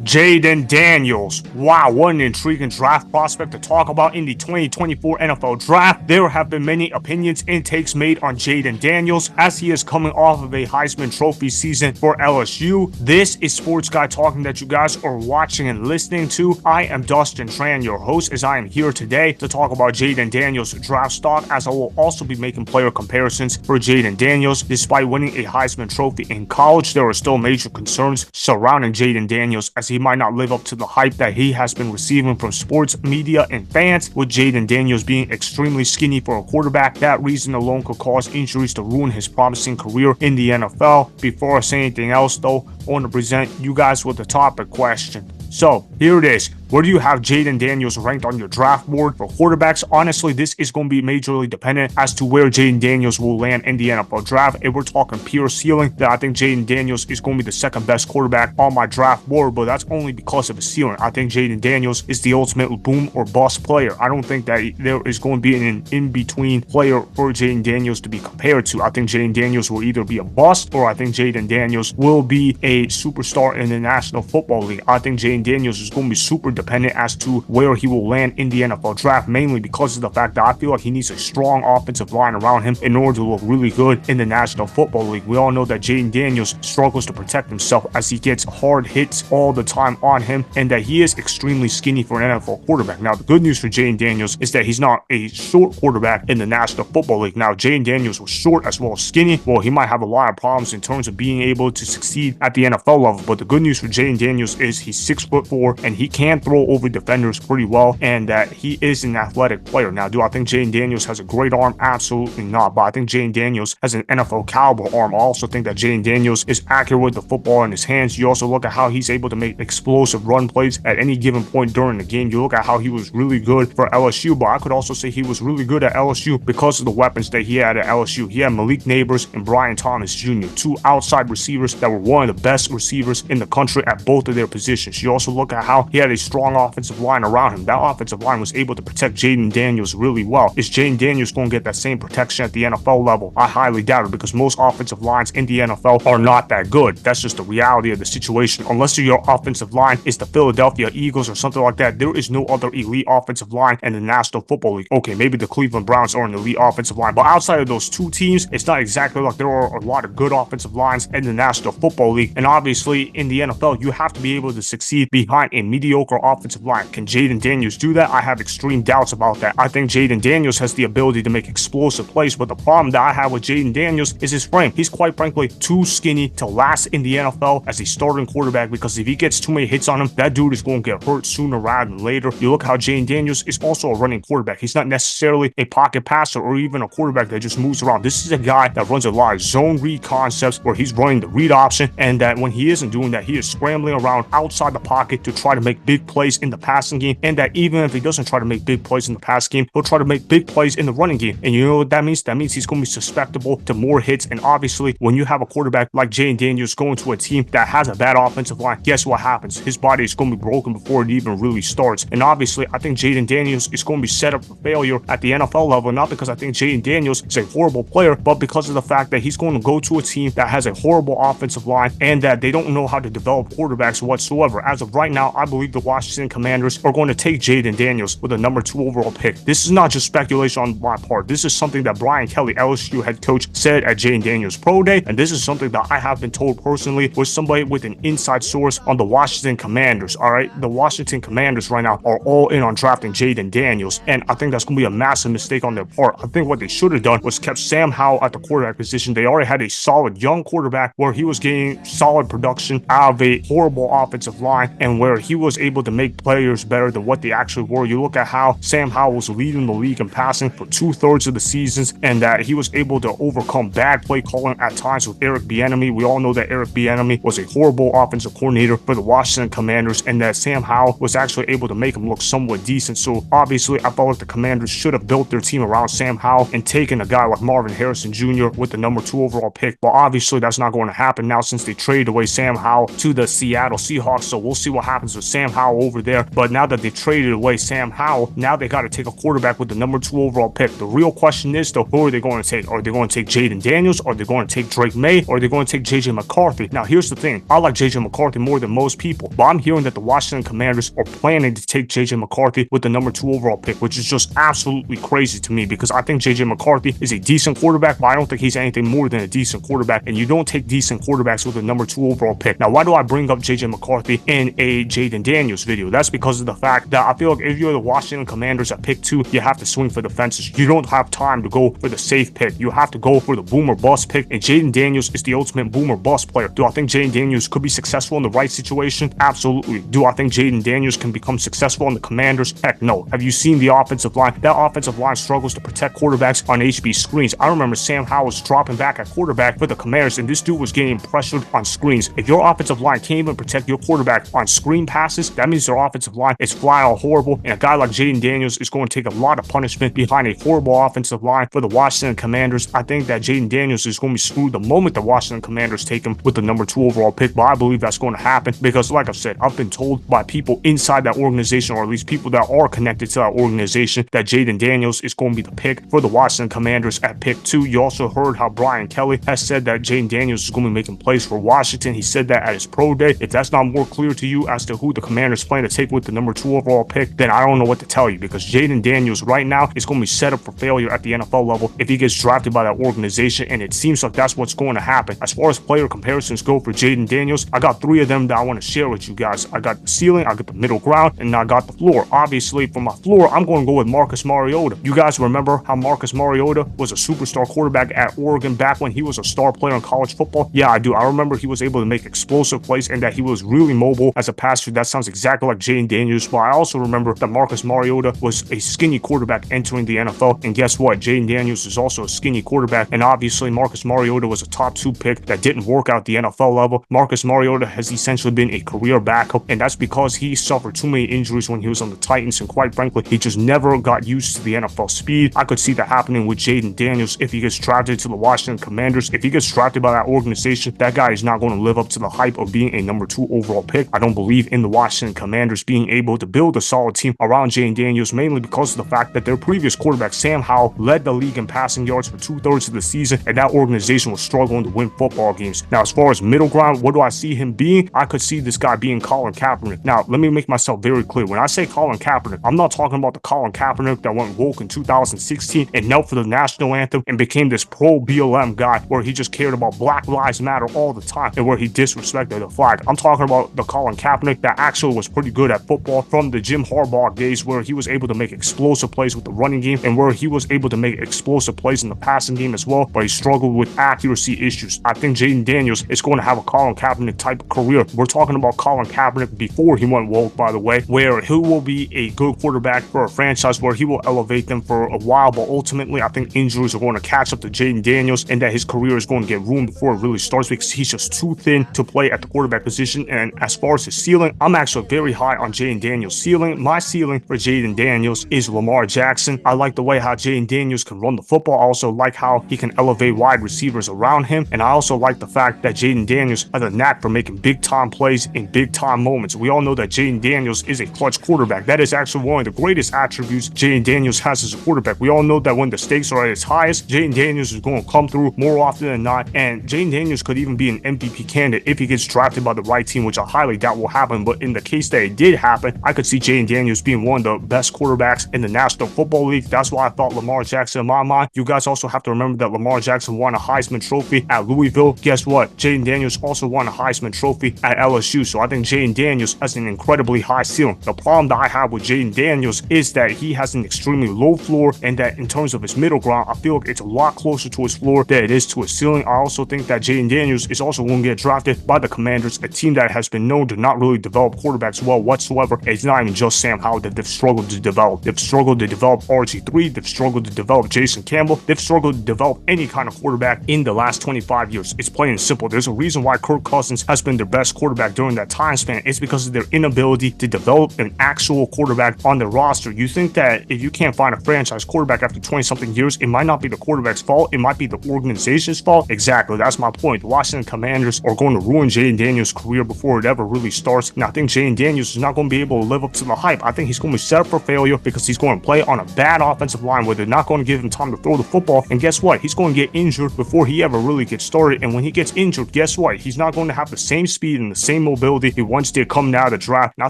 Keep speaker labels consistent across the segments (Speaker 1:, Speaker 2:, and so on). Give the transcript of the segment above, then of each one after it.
Speaker 1: Jayden Daniels. Wow, what an intriguing draft prospect to talk about in the 2024 NFL Draft. There have been many opinions and takes made on Jayden Daniels as he is coming off of a Heisman Trophy season for LSU. This is Sports Guy Talking that you guys are watching and listening to. I am Dustin Tran, your host, as I am here today to talk about Jayden Daniels' draft stock, as I will also be making player comparisons for Jayden Daniels. Despite winning a Heisman Trophy in college, there are still major concerns surrounding Jayden Daniels as he might not live up to the hype that he has been receiving from sports media and fans, with Jayden Daniels being extremely skinny for a quarterback. That reason alone could cause injuries to ruin his promising career in the NFL. Before I say anything else though, I want to present you guys with a topic question. So here it is. Where do you have Jayden Daniels ranked on your draft board for quarterbacks? Honestly, this is going to be majorly dependent as to where Jayden Daniels will land in the NFL draft. If we're talking pure ceiling, then I think Jayden Daniels is going to be the second best quarterback on my draft board, but that's only because of his ceiling. I think Jayden Daniels is the ultimate boom or bust player. I don't think that there is going to be an in-between player for Jayden Daniels to be compared to. I think Jayden Daniels will either be a bust, or I think Jayden Daniels will be a superstar in the National Football League. I think Jayden Daniels is going to be super dependent as to where he will land in the NFL draft, mainly because of the fact that I feel like he needs a strong offensive line around him in order to look really good in the National Football League. We all know that Jayden Daniels struggles to protect himself as he gets hard hits all the time on him, and that he is extremely skinny for an NFL quarterback. Now, the good news for Jayden Daniels is that he's not a short quarterback in the National Football League. Now, Jayden Daniels was short as well as skinny. Well, he might have a lot of problems in terms of being able to succeed at the NFL level, but the good news for Jayden Daniels is he's 6'4" and he can throw over defenders pretty well, and that he is an athletic player. Now, do I think Jayden Daniels has a great arm? Absolutely not, but I think Jayden Daniels has an NFL caliber arm. I also think that Jayden Daniels is accurate with the football in his hands. You also look at how he's able to make explosive run plays at any given point during the game. You look at how he was really good for LSU, but I could also say he was really good at LSU because of the weapons that he had at LSU. He had Malik Nabers and Brian Thomas Jr., two outside receivers that were one of the best receivers in the country at both of their positions. You also look at how he had a strong offensive line around him. That offensive line was able to protect Jayden Daniels really well. Is Jayden Daniels going to get that same protection at the NFL level? I highly doubt it, because most offensive lines in the NFL are not that good. That's just the reality of the situation. Unless your offensive line is the Philadelphia Eagles or something like that, there is no other elite offensive line in the National Football League. Okay, maybe the Cleveland Browns are an elite offensive line, but outside of those two teams, it's not exactly like there are a lot of good offensive lines in the National Football League. And obviously in the NFL, you have to be able to succeed behind a mediocre offensive line. Can Jayden Daniels do that? I have extreme doubts about that. I think Jayden Daniels has the ability to make explosive plays, but the problem that I have with Jayden Daniels is his frame. He's quite frankly too skinny to last in the NFL as a starting quarterback, because if he gets too many hits on him, that dude is going to get hurt sooner rather than later. You look how Jayden Daniels is also a running quarterback. He's not necessarily a pocket passer or even a quarterback that just moves around. This is a guy that runs a lot of zone read concepts where he's running the read option, and that when he isn't doing that, he is scrambling around outside the pocket to try to make big plays in the passing game, and that even if he doesn't try to make big plays in the pass game, he'll try to make big plays in the running game. And you know what that means? That means he's going to be susceptible to more hits. And obviously, when you have a quarterback like Jayden Daniels going to a team that has a bad offensive line, guess what happens? His body is going to be broken before it even really starts. And obviously, I think Jayden Daniels is going to be set up for failure at the NFL level, not because I think Jayden Daniels is a horrible player, but because of the fact that he's going to go to a team that has a horrible offensive line and that they don't know how to develop quarterbacks whatsoever. As of right now, I believe the Washington Commanders are going to take Jayden Daniels with a number 2 overall pick. This is not just speculation on my part. This is something that Brian Kelly, LSU head coach, said at Jayden Daniels Pro Day, and this is something that I have been told personally with somebody with an inside source on the Washington Commanders. All right, the Washington Commanders right now are all in on drafting Jayden Daniels, and I think that's going to be a massive mistake on their part. I think what they should have done was kept Sam Howell at the quarterback position. They already had a solid young quarterback where he was getting solid production out of a horrible offensive line, and where he was able to make players better than what they actually were. You look at how Sam Howell was leading the league in passing for 2/3 of the seasons, and that he was able to overcome bad play calling at times with Eric Bieniemy. We all know that Eric Bieniemy was a horrible offensive coordinator for the Washington Commanders, and that Sam Howell was actually able to make him look somewhat decent. So obviously, I felt like the Commanders should have built their team around Sam Howell and taken a guy like Marvin Harrison Jr. with the number 2 overall pick. But obviously, that's not going to happen now since they traded away Sam Howell to the Seattle Seahawks. So we'll see what happens with Sam Howell over there. But now that they traded away Sam Howell, now they got to take a quarterback with the number 2 overall pick. The real question is, though, who are they going to take? Are they going to take Jayden Daniels? Are they going to take Drake Maye? Or are they going to take JJ McCarthy? Now, here's the thing. I like JJ McCarthy more than most people, but I'm hearing that the Washington Commanders are planning to take JJ McCarthy with the number 2 overall pick, which is just absolutely crazy to me because I think JJ McCarthy is a decent quarterback, but I don't think he's anything more than a decent quarterback, and you don't take decent quarterbacks with a number 2 overall pick. Now, why do I bring up JJ McCarthy in a Jayden Daniels video? That's because of the fact that I feel like if you're the Washington Commanders at pick 2, you have to swing for the fences. You don't have time to go for the safe pick. You have to go for the boomer bust pick, and Jayden Daniels is the ultimate boomer bust player. Do I think Jayden Daniels could be successful in the right situation? Absolutely. Do I think Jayden Daniels can become successful in the Commanders? Heck no. Have you seen the offensive line? That offensive line struggles to protect quarterbacks on HB screens. I remember Sam Howell was dropping back at quarterback for the Commanders, and this dude was getting pressured on screens. If your offensive line can't even protect your quarterback on screen passes, that means their offensive line is flat out horrible, and a guy like Jayden Daniels is going to take a lot of punishment behind a horrible offensive line for the Washington Commanders. I think that Jayden Daniels is going to be screwed the moment the Washington Commanders take him with the number 2 overall pick, but I believe that's going to happen because, like I said, I've been told by people inside that organization, or at least people that are connected to that organization, that Jayden Daniels is going to be the pick for the Washington Commanders at pick 2. You also heard how Brian Kelly has said that Jayden Daniels is going to be making plays for Washington. He said that at his pro day. If that's not more clear to you as to who the Commanders plan to take with the number 2 overall pick, then I don't know what to tell you, because Jayden Daniels right now is going to be set up for failure at the NFL level if he gets drafted by that organization, and it seems like that's what's going to happen. As far as player comparisons go for Jayden Daniels, I got 3 of them that I want to share with you guys. I got the ceiling, I got the middle ground, and I got the floor. Obviously, for my floor, I'm going to go with Marcus Mariota. You guys remember how Marcus Mariota was a superstar quarterback at Oregon back when he was a star player in college football? Yeah, I do. I remember he was able to make explosive plays and that he was really mobile as a passer. That sounds exactly like Jayden Daniels, but I also remember that Marcus Mariota was a skinny quarterback entering the NFL, and guess what? Jayden Daniels is also a skinny quarterback, and obviously Marcus Mariota was a top 2 pick that didn't work out at the NFL level. Marcus Mariota has essentially been a career backup, and that's because he suffered too many injuries when he was on the Titans, and quite frankly, he just never got used to the NFL speed. I could see that happening with Jayden Daniels if he gets drafted to the Washington Commanders. If he gets drafted by that organization, that guy is not going to live up to the hype of being a number 2 overall pick. I don't believe in the Washington Commanders being able to build a solid team around Jayden Daniels, mainly because of the fact that their previous quarterback, Sam Howell, led the league in passing yards for 2/3 of the season, and that organization was struggling to win football games. Now, as far as middle ground, what do I see him being? I could see this guy being Colin Kaepernick. Now, let me make myself very clear. When I say Colin Kaepernick, I'm not talking about the Colin Kaepernick that went woke in 2016 and knelt for the national anthem and became this pro-BLM guy where he just cared about Black Lives Matter all the time and where he disrespected the flag. I'm talking about the Colin Kaepernick that actually was pretty good at football from the Jim Harbaugh days, where he was able to make explosive plays with the running game and where he was able to make explosive plays in the passing game as well, but he struggled with accuracy issues. I think Jayden Daniels is going to have a Colin Kaepernick type of career. We're talking about Colin Kaepernick before he went woke, by the way, where he will be a good quarterback for a franchise, where he will elevate them for a while, but ultimately I think injuries are going to catch up to Jayden Daniels and that his career is going to get ruined before it really starts because he's just too thin to play at the quarterback position. And as far as his ceiling, I'm actually very high on Jayden Daniels' ceiling. My ceiling for Jayden Daniels is Lamar Jackson. I like the way how Jayden Daniels can run the football. I also like how he can elevate wide receivers around him, and I also like the fact that Jayden Daniels has a knack for making big time plays in big time moments. We all know that Jayden Daniels is a clutch quarterback. That is actually one of the greatest attributes Jayden Daniels has as a quarterback. We all know that when the stakes are at its highest, Jayden Daniels is going to come through more often than not, and Jayden Daniels could even be an MVP candidate if he gets drafted by the right team, which I highly doubt will happen, but in the case that it did happen, I could see Jayden Daniels being one of the best quarterbacks in the National Football League. That's why I thought Lamar Jackson in my mind. You guys also have to remember that Lamar Jackson won a Heisman Trophy at Louisville. Guess what? Jayden Daniels also won a Heisman Trophy at LSU, so I think Jayden Daniels has an incredibly high ceiling. The problem that I have with Jayden Daniels is that he has an extremely low floor, and that in terms of his middle ground, I feel like it's a lot closer to his floor than it is to his ceiling. I also think that Jayden Daniels is also going to get drafted by the Commanders, a team that has been known to not really develop quarterbacks well whatsoever. It's not even just Sam Howell that they've struggled to develop. They've struggled to develop RG3. They've struggled to develop Jason Campbell. They've struggled to develop any kind of quarterback in the last 25 years. It's plain and simple. There's a reason why Kirk Cousins has been their best quarterback during that time span. It's because of their inability to develop an actual quarterback on their roster. You think that if you can't find a franchise quarterback after 20-something years, it might not be the quarterback's fault. It might be the organization's fault. Exactly. That's my point. The Washington Commanders are going to ruin Jayden Daniels' career before it ever really starts. And I think Jayden Daniels Daniels is not going to be able to live up to the hype. I think he's going to be set up for failure because he's going to play on a bad offensive line where they're not going to give him time to throw the football. And guess what? He's going to get injured before he ever really gets started. And when he gets injured, guess what? He's not going to have the same speed and the same mobility he once did coming out of the draft. And I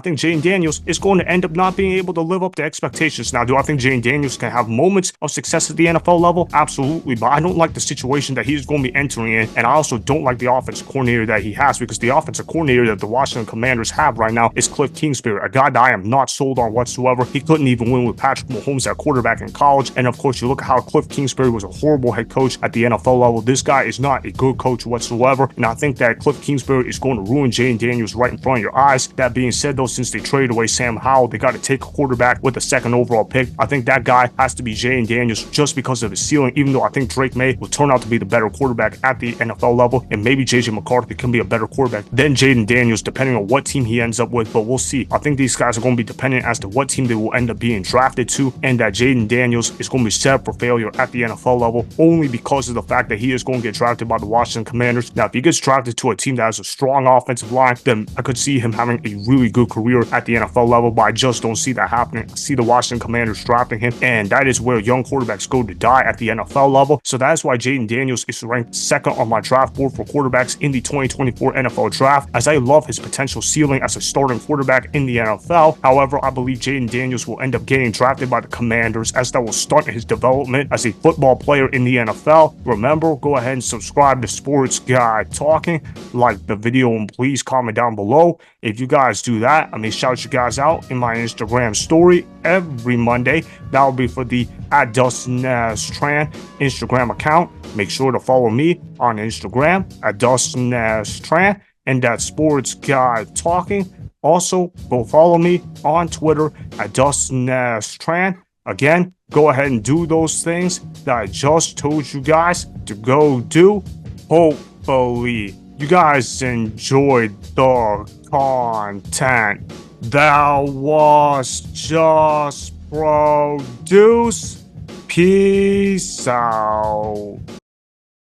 Speaker 1: think Jayden Daniels is going to end up not being able to live up to expectations. Now, do I think Jayden Daniels can have moments of success at the NFL level? Absolutely. But I don't like the situation that he's going to be entering in. And I also don't like the offensive coordinator that he has, because the offensive coordinator that the Washington Commanders have right now is Cliff Kingsbury, a guy that I am not sold on whatsoever. He couldn't even win with Patrick Mahomes at quarterback in college. And of course, you look at how Cliff Kingsbury was a horrible head coach at the NFL level. This guy is not a good coach whatsoever. And I think that Cliff Kingsbury is going to ruin Jayden Daniels right in front of your eyes. That being said, though, since they traded away Sam Howell, they got to take a quarterback with the second overall pick. I think that guy has to be Jayden Daniels just because of his ceiling, even though I think Drake Maye will turn out to be the better quarterback at the NFL level. And maybe JJ McCarthy can be a better quarterback than Jayden Daniels, depending on what team he ends up with. But we'll see. I think these guys are going to be dependent as to what team they will end up being drafted to, and that Jayden Daniels is going to be set up for failure at the NFL level only because of the fact that he is going to get drafted by the Washington Commanders. Now, if he gets drafted to a team that has a strong offensive line, then I could see him having a really good career at the NFL level, but I just don't see that happening. I see the Washington Commanders drafting him, and that is where young quarterbacks go to die at the NFL level. So that is why Jayden Daniels is ranked second on my draft board for quarterbacks in the 2024 NFL draft, as I love his potential ceiling as a starting quarterback in the NFL. However, I believe Jayden Daniels will end up getting drafted by the Commanders, as that will start his development as a football player in the NFL. Remember, go ahead and subscribe to Sports Guy Talking, like the video, and please comment down below. If you guys do that, I may shout you guys out in my Instagram story every Monday. That will be for the @Dustin Tran Instagram account. Make sure to follow me on Instagram @Dustin Tran and that Sports Guy Talking. Also, go follow me on Twitter @Dustin Tran. Again, go ahead and do those things that I just told you guys to go do. Hopefully, you guys enjoyed the content that was just produced. Peace out.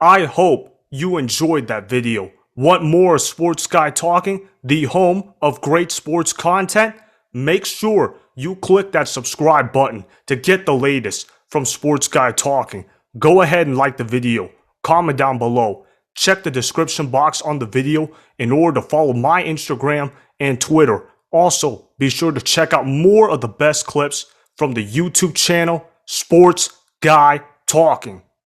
Speaker 1: I hope you enjoyed that video. Want more Sports Guy Talking, the home of great sports content? Make sure you click that subscribe button to get the latest from Sports Guy Talking. Go ahead and like the video, comment down below, check the description box on the video in order to follow my Instagram and Twitter. Also, be sure to check out more of the best clips from the YouTube channel Sports Guy Talking.